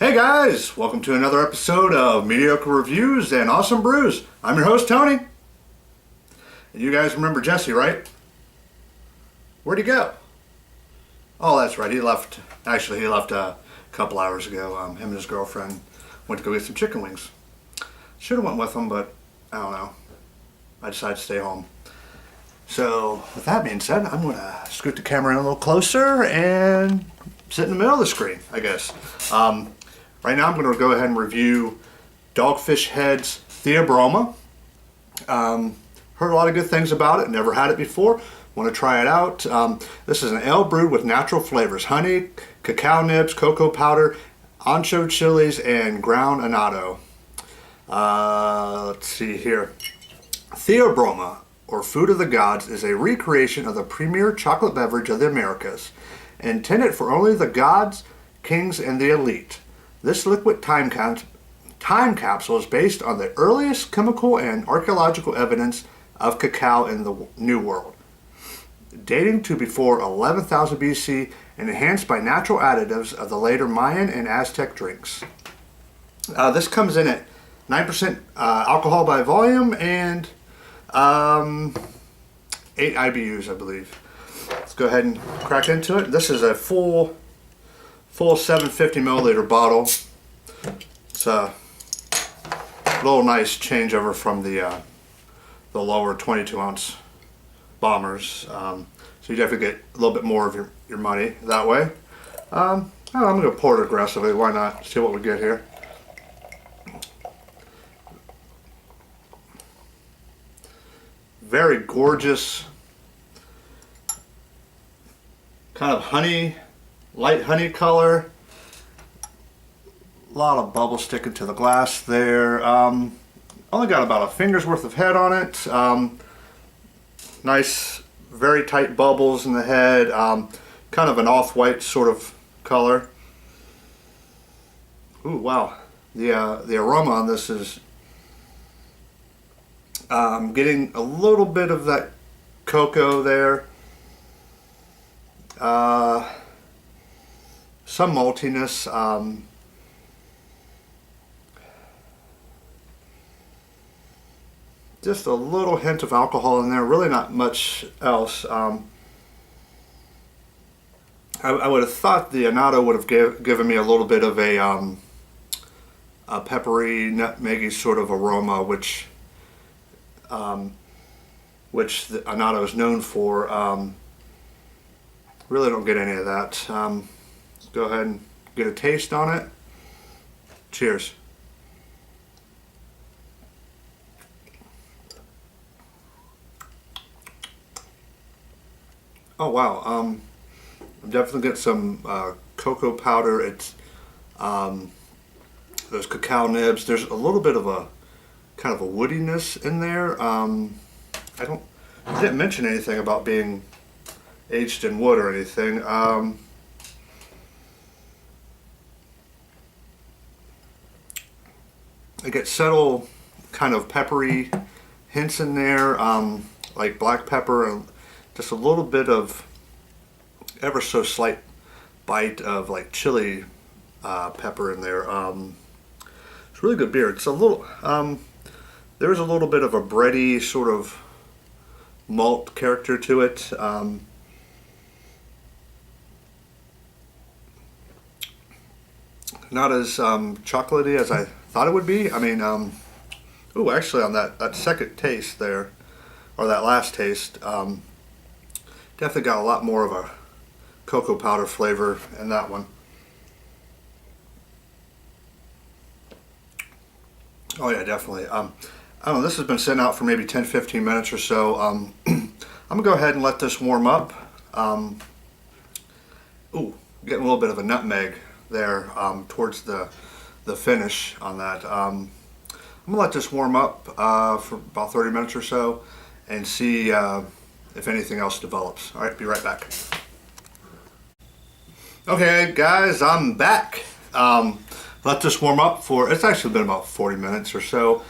Hey guys, welcome to another episode of Mediocre Reviews and Awesome Brews. I'm your host, Tony. And you guys remember Jesse, right? Where'd he go? Oh, that's right, he left. Actually, he left a couple hours ago. Him and his girlfriend went to go get some chicken wings. Should have went with them, but I don't know. I decided to stay home. So, with that being said, I'm going to scoot the camera in a little closer and sit in the middle of the screen, I guess. Right now I'm going to go ahead and review Dogfish Head's Theobroma. Heard a lot of good things about it, never had it before. Want to try it out. This is an ale brewed with natural flavors: honey, cacao nibs, cocoa powder, ancho chilies, and ground annatto. Let's see here. Theobroma, or Food of the Gods, is a recreation of the premier chocolate beverage of the Americas, intended for only the gods, kings, and the elite. This liquid time capsule is based on the earliest chemical and archaeological evidence of cacao in the New World, dating to before 11,000 BC and enhanced by natural additives of the later Mayan and Aztec drinks. This comes in at 9% alcohol by volume and 8 IBUs, I believe. Let's go ahead and crack into it. This is a full 750 milliliter bottle. It's a little nice changeover from the lower 22 ounce bombers. So you definitely get a little bit more of your money that way. I'm going to pour it aggressively. Why not? See what we get here. Very gorgeous, kind of light honey color. A lot of bubbles sticking to the glass there. Only got about a finger's worth of head on it. Nice, very tight bubbles in the head. Kind of an off-white sort of color. Ooh, wow. The aroma on this is getting a little bit of that cocoa there. Some maltiness. Just a little hint of alcohol in there. Really not much else. I would have thought the annatto would have given me a little bit of a peppery, nutmeggy sort of aroma, which the annatto is known for. Really don't get any of that. Let's go ahead and get a taste on it. Cheers. Oh wow, I'm definitely getting some cocoa powder. It's those cacao nibs. There's a little bit of a kind of a woodiness in there. I didn't mention anything about being aged in wood or anything. I get subtle kind of peppery hints in there, like black pepper, and just a little bit of ever so slight bite of like chili pepper in there. It's really good beer. It's a little, there's a little bit of a bready sort of malt character to it. Not as chocolatey as I thought it would be. I mean, ooh, actually on that second taste there, or that last taste, definitely got a lot more of a cocoa powder flavor in that one. Oh yeah, definitely. I don't know, this has been sitting out for maybe 10-15 minutes or so. I'm gonna go ahead and let this warm up. Ooh, getting a little bit of a nutmeg there towards the finish on that. I'm gonna let this warm up for about 30 minutes or so and see if anything else develops. All right, be right back. Okay guys, I'm back. Let this warm up for, it's actually been about 40 minutes or so.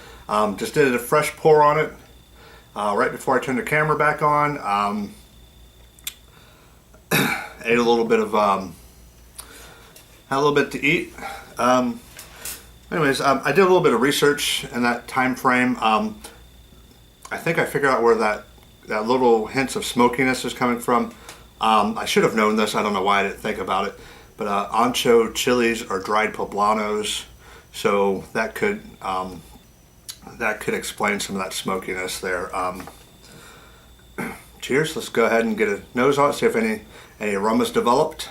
Just did a fresh pour on it right before I turned the camera back on. Ate a little bit of had a little bit to eat. Anyways, I did a little bit of research in that time frame. I think I figured out where that little hints of smokiness is coming from. I should have known this. I don't know why I didn't think about it. But ancho chilies are dried poblanos, so that could explain some of that smokiness there. Cheers. Let's go ahead and get a nose on it, see if any aromas developed.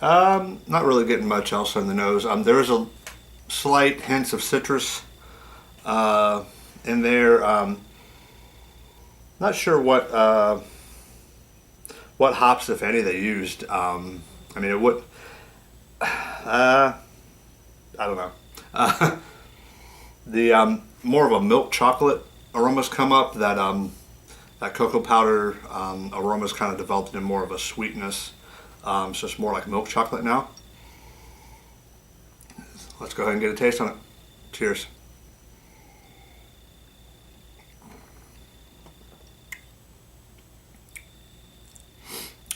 Not really getting much else on the nose. There is a slight hints of citrus in there. Not sure what hops, if any, they used. I mean, it would. I don't know. The more of a milk chocolate aromas come up. That cocoa powder aromas kind of developed in more of a sweetness. So it's more like milk chocolate now. Let's go ahead and get a taste on it. Cheers.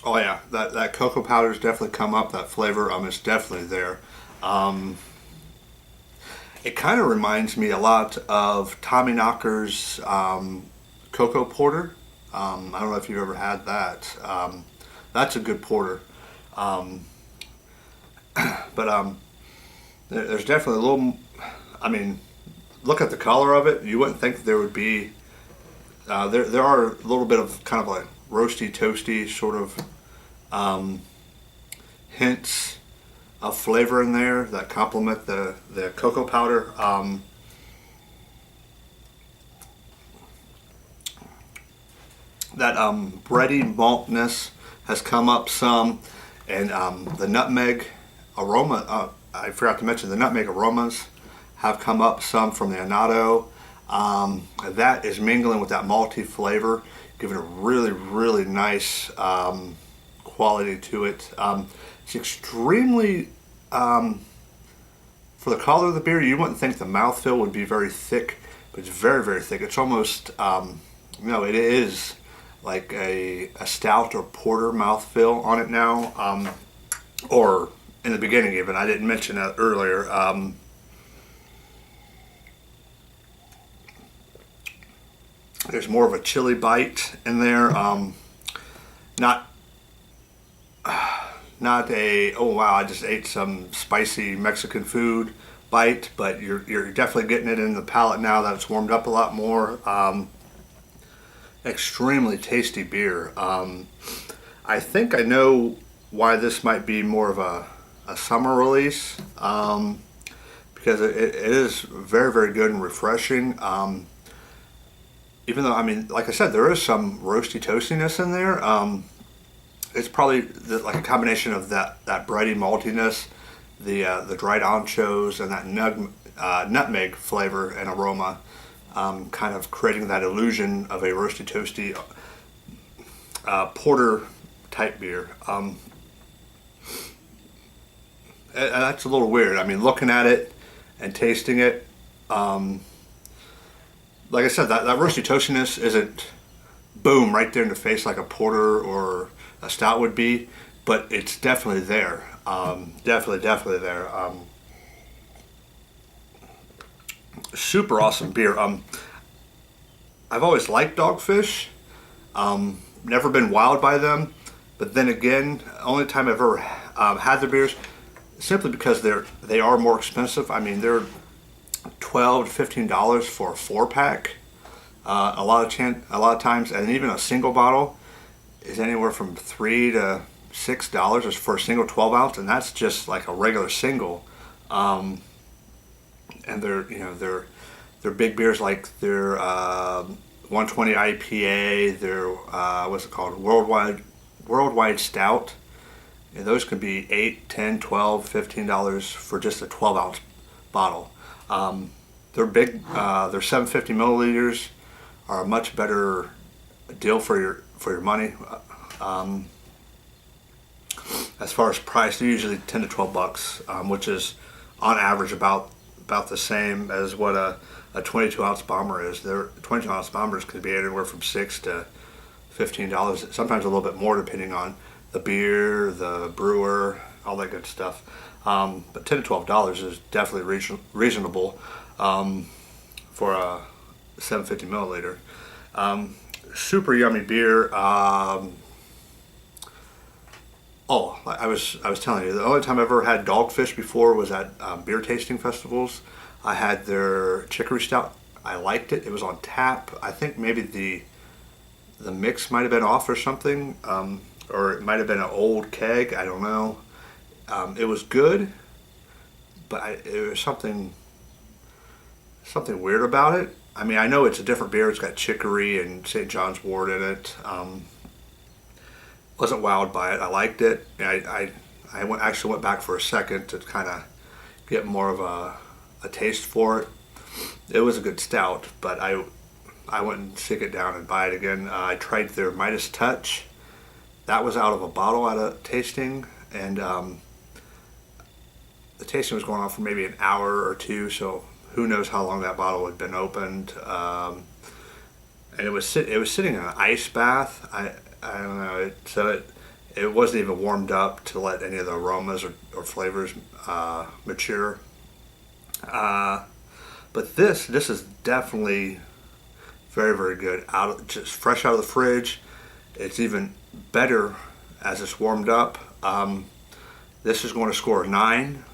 Oh yeah, that cocoa powder's definitely come up. That flavor, it's definitely there. It kind of reminds me a lot of Tommy Knocker's cocoa porter. I don't know if you've ever had that. That's a good porter. But there's definitely a little. I mean, look at the color of it. You wouldn't think that there would be. There are a little bit of kind of like roasty, toasty sort of hints of flavor in there that complement the cocoa powder. That bready maltness has come up some, and the nutmeg aroma. I forgot to mention the nutmeg aromas have come up some from the annatto. That is mingling with that malty flavor, giving a really, really nice quality to it. It's extremely, for the color of the beer, you wouldn't think the mouthfeel would be very thick, but it's very, very thick. It's almost, it is like a stout or porter mouthfeel on it now, or in the beginning even. I didn't mention that earlier. There's more of a chili bite in there. Not a, oh wow, I just ate some spicy Mexican food bite, but you're definitely getting it in the palate now that it's warmed up a lot more. Extremely tasty beer. I think I know why this might be more of a summer release, because it is very, very good and refreshing. Even though, I mean, like I said, there is some roasty toastiness in there. It's probably like a combination of that bready maltiness, the dried anchos, and that nutmeg flavor and aroma, kind of creating that illusion of a roasty toasty porter type beer. And that's a little weird. I mean, looking at it and tasting it, like I said, that roasty toastiness isn't boom right there in the face like a porter or a stout would be, but it's definitely there. Definitely there. Super awesome beer. I've always liked Dogfish. Never been wowed by them, but then again, only time I've ever had their beers, simply because they are more expensive. I mean, they're $12 to $15 for a 4-pack. A lot of times, and even a single bottle is anywhere from $3 to $6 for a single 12 ounce, and that's just like a regular single. And they're big beers, like their 120 IPA, their what's it called, worldwide stout. And those can be $8, $10, $12, $15 for just a 12 ounce bottle. They're big. They're 750 milliliters are a much better deal for your money. As far as price, they're usually 10 to 12 bucks, which is on average about the same as what a 22 ounce bomber is. Their 22 ounce bombers could be anywhere from $6 to $15, sometimes a little bit more depending on the beer, the brewer, all that good stuff. But $10 to $12 is definitely reasonable for a 750 milliliter. Super yummy beer. Oh, I was telling you, the only time I ever had Dogfish before was at beer tasting festivals. I had their chicory stout. I liked it. It was on tap. I think maybe the mix might have been off or something, or it might have been an old keg. I don't know. It was good, but it was something weird about it. I mean, I know it's a different beer. It's got chicory and St. John's wort in it. Wasn't wowed by it. I liked it. I actually went back for a second to kind of get more of a taste for it. It was a good stout, but I wouldn't stick it down and buy it again. I tried their Midas Touch. That was out of a bottle at a tasting, and the tasting was going on for maybe an hour or two, so who knows how long that bottle had been opened. And it was sitting in an ice bath. I don't know. It wasn't even warmed up to let any of the aromas or flavors mature. But this is definitely very, very good. Just fresh out of the fridge. It's even better as it's warmed up. This is going to score a 9.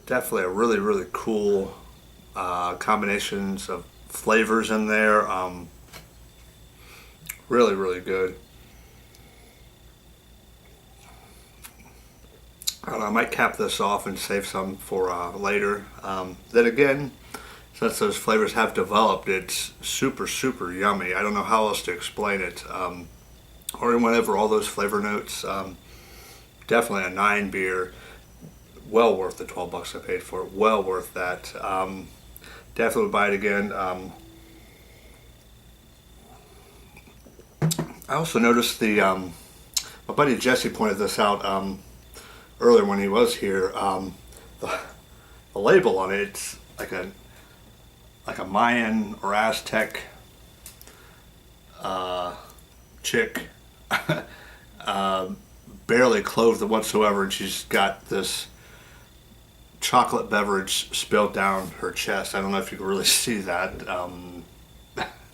Definitely a really, really cool combinations of flavors in there. Really, really good. I don't know, I might cap this off and save some for later. Then again, since those flavors have developed, it's super, super yummy. I don't know how else to explain it. Or whenever all those flavor notes, definitely a 9 beer. Well worth the $12 I paid for it. Well worth that. Definitely would buy it again. I also noticed my buddy Jesse pointed this out earlier when he was here. The label on it, it's like a Mayan or Aztec chick, barely clothed whatsoever, and she's got this chocolate beverage spilled down her chest. I don't know if you can really see that.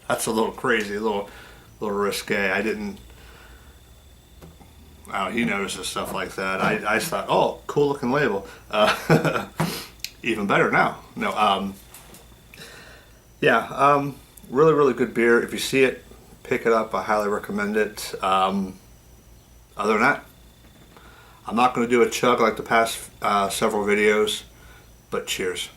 That's a little crazy, a little risque. He notices stuff like that. I thought, oh, cool looking label. Even better now. No, really, really good beer. If you see it, pick it up. I highly recommend it. Other than that, I'm not going to do a chug like the past several videos, but cheers.